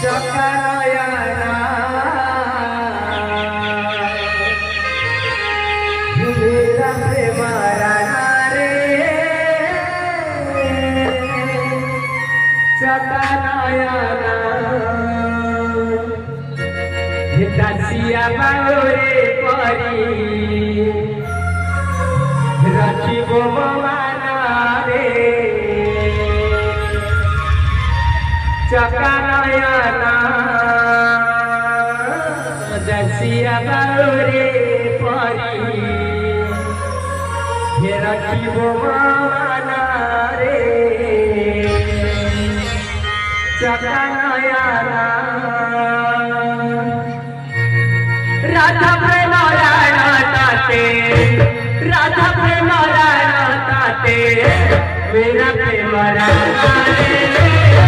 चकारायना मेरा प्रेमारा रे चकारायना दासिया बाउरे परी रखिब माना रे चकारायना दासिया बाउरे परी रखिब माना रे चकारायना राधा प्रेम ताते राधा प्रेम ताते मेरा प्रेम रे